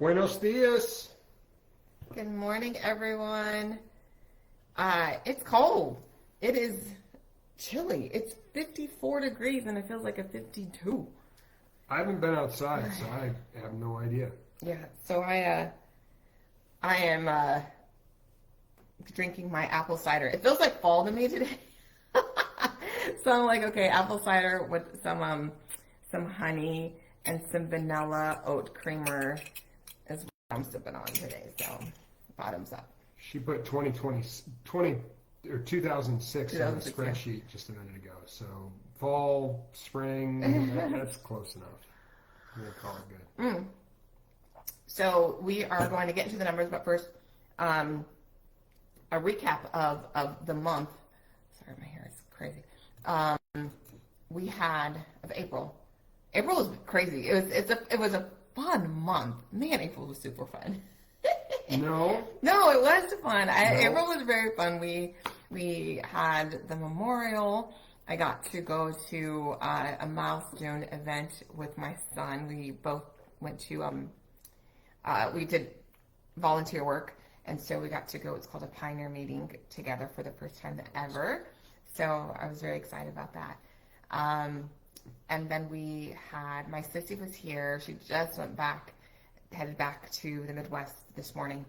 Buenos dias. Good morning, everyone. It's cold. It is chilly. It's 54 degrees and it feels like a 52. I haven't been outside, so I have no idea. Yeah, so I am drinking my apple cider. It feels like fall to me today. So I'm like, okay, apple cider with some honey and some vanilla oat creamer is what I'm sipping on today. So bottoms up. She put 2006 on the spreadsheet just a minute ago. So fall, spring, that's close enough. I'm going to call it good. So we are going to get into the numbers, but first, a recap of the month. Sorry, my hair is crazy. We had of April. April was crazy. It was a fun month. Man, April was super fun. No, it was fun. April was very fun. We had the memorial. I got to go to a milestone event with my son. We both went to we did volunteer work, and so we got to go. It's called a pioneer meeting together for the first time ever. So I was very excited about that. And then we had, my sissy was here. She just headed back to the Midwest this morning.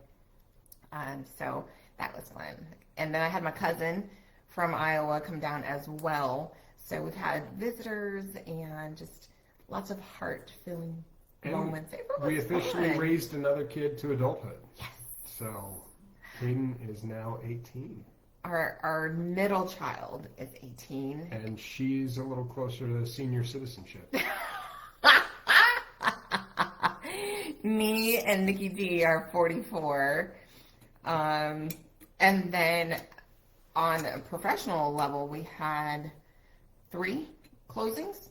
So that was fun. And then I had my cousin from Iowa come down as well. So we've had visitors and just lots of heart-filling moments. We officially raised another kid to adulthood. Yes. So Hayden is now 18. Our middle child is 18. And she's a little closer to senior citizenship. Me and Nikki D are 44. And then on a professional level, we had 3 closings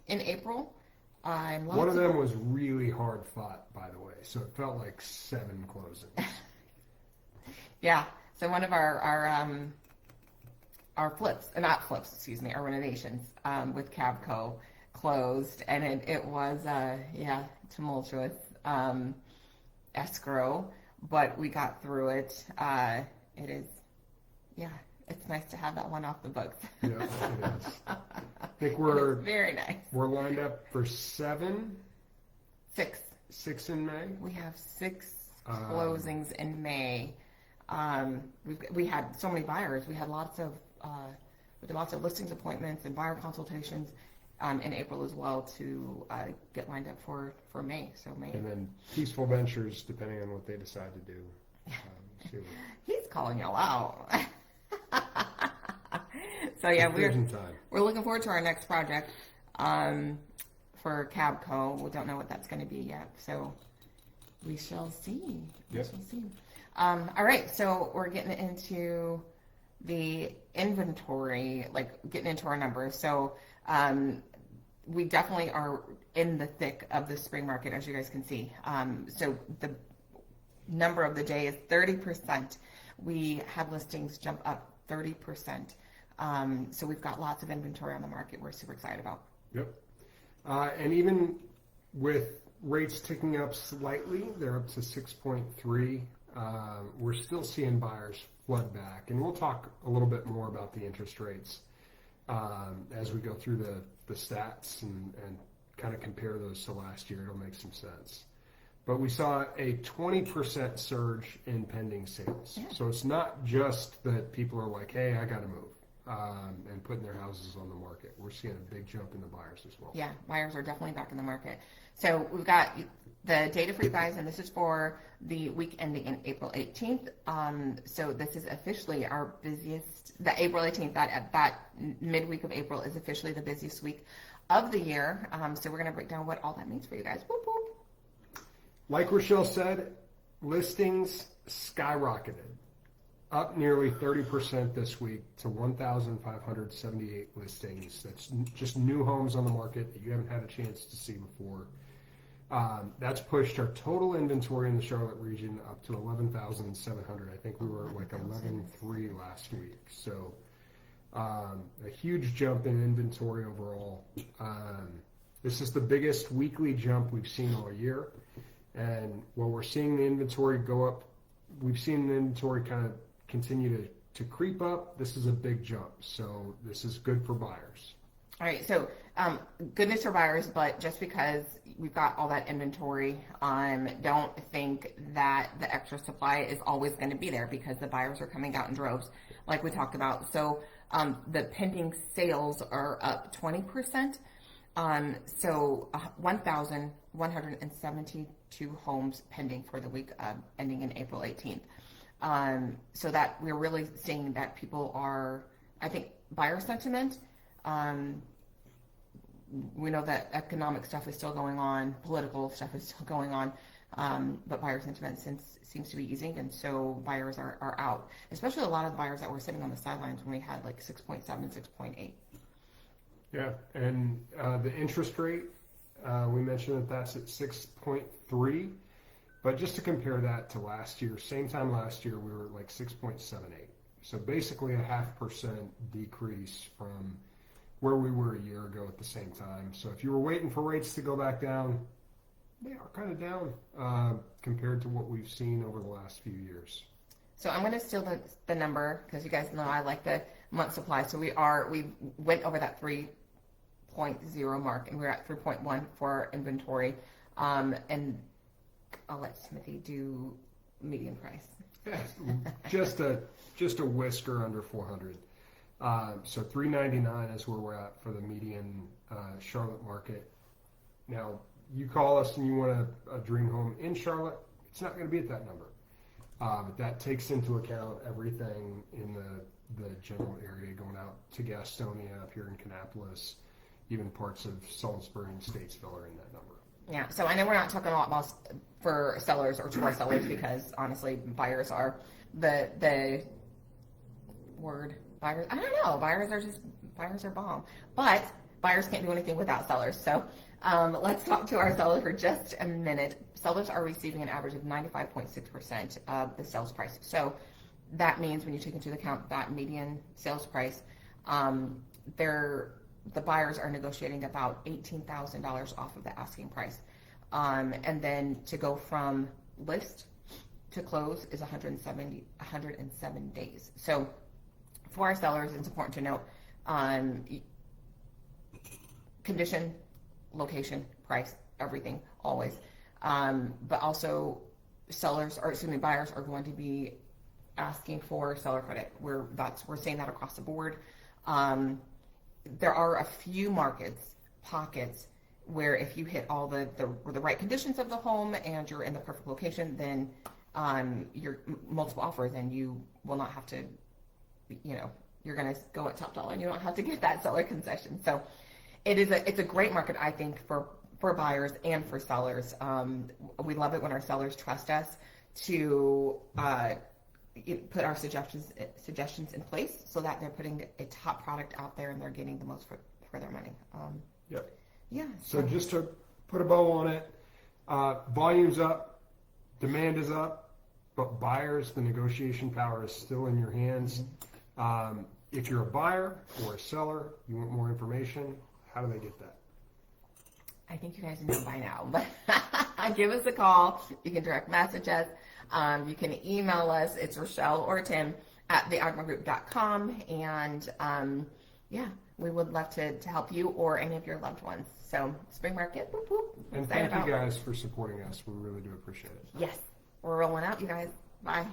in April. One of them was really hard fought, by the way, so it felt like 7 closings. Yeah. So one of our our renovations with Cabco closed, and it was tumultuous escrow, but we got through it. It's nice to have that one off the books. Yeah, it is. I think we're very nice. We're lined up for 7. 6. 6 in May. We have 6 closings in May. We had so many buyers. We had lots of listings appointments and buyer consultations in April as well to get lined up for May. So May. And then Peaceful Ventures, depending on what they decide to do. He's calling y'all out. So yeah, we're looking forward to our next project for Cabco. We don't know what that's going to be yet, so we shall see. Yep. We shall see. All right, so we're getting into the inventory, like getting into our numbers. So we definitely are in the thick of the spring market, as you guys can see. So the number of the day is 30%. We had listings jump up 30%. So we've got lots of inventory on the market we're super excited about. Yep. And even with rates ticking up slightly, they're up to 6.3. We're still seeing buyers flood back, and we'll talk a little bit more about the interest rates as we go through the stats and kind of compare those to last year. It'll make some sense. But we saw a 20% surge in pending sales. Yeah. So it's not just that people are like, hey, I got to move and putting their houses on the market. We're seeing a big jump in the buyers as well. Yeah, buyers are definitely back in the market. So we've got the data for you guys, and this is for the week ending in April 18th. So this is officially our busiest, the April 18th, that midweek of April is officially the busiest week of the year. So we're going to break down what all that means for you guys. Whoop, whoop. Like Rochelle said, listings skyrocketed, up nearly 30% this week to 1,578 listings. That's just new homes on the market that you haven't had a chance to see before. That's pushed our total inventory in the Charlotte region up to 11,700. I think we were at like 11,300 last week. So a huge jump in inventory overall. This is the biggest weekly jump we've seen all year. And while we're seeing the inventory go up, we've seen the inventory kind of continue to creep up. This is a big jump, so this is good for buyers. All right, so good news for buyers, but just because we've got all that inventory, don't think that the extra supply is always going to be there, because the buyers are coming out in droves, like we talked about. So the pending sales are up 20%. So 1,172 homes pending for the week ending in April 18th. So that we're really seeing that people are, I think, buyer sentiment. We know that economic stuff is still going on, political stuff is still going on, but buyer sentiment seems to be easing, and so buyers are out. Especially a lot of the buyers that were sitting on the sidelines when we had like 6.7, 6.8. Yeah, and the interest rate, we mentioned that that's at 6.3, but just to compare that to last year, same time last year, we were at like 6.78. So basically a 0.5% decrease from where we were a year ago at the same time. So if you were waiting for rates to go back down, they are kind of down compared to what we've seen over the last few years. So I'm going to steal the number, because you guys know I like the month supply. So we went over that 3.0 mark, and we're at 3.1 for our inventory. And I'll let Timothy do median price. just a whisker under 400. So 399 is where we're at for the median Charlotte market. Now, you call us and you want a dream home in Charlotte, it's not going to be at that number. But that takes into account everything in the general area, going out to Gastonia, up here in Kannapolis, even parts of Salisbury and Statesville are in that number. Yeah, so I know we're not talking a lot about for sellers or to our sellers, because honestly, buyers are the word. Buyers, I don't know. Buyers are bomb. But buyers can't do anything without sellers. So let's talk to our sellers for just a minute. Sellers are receiving an average of 95.6% of the sales price. So that means when you take into account that median sales price, the buyers are negotiating about $18,000 off of the asking price. And then to go from list to close is 107 days. So for our sellers, it's important to note condition, location, price, everything, always. But also buyers are going to be asking for seller credit. We're seeing that across the board. There are a few pockets where if you hit all the right conditions of the home and you're in the perfect location, then you're multiple offers and you will not have to, you're going to go at top dollar and you don't have to get that seller concession. So it's a great market, I think, for buyers and for sellers. We love it when our sellers trust us to put our suggestions in place so that they're putting a top product out there and they're getting the most for their money. Yep. Yeah. So just to put a bow on it, volume's up, demand is up, but buyers, the negotiation power is still in your hands. If you're a buyer or a seller, you want more information, how do they get that? I think you guys know by now, but give us a call. You can direct message us. You can email us. It's Rochelle or Tim at theagmagroup.com. And we would love to help you or any of your loved ones. So spring market, whoop, whoop. And thank you guys for supporting us. We really do appreciate it. Yes, we're rolling out, you guys. Bye.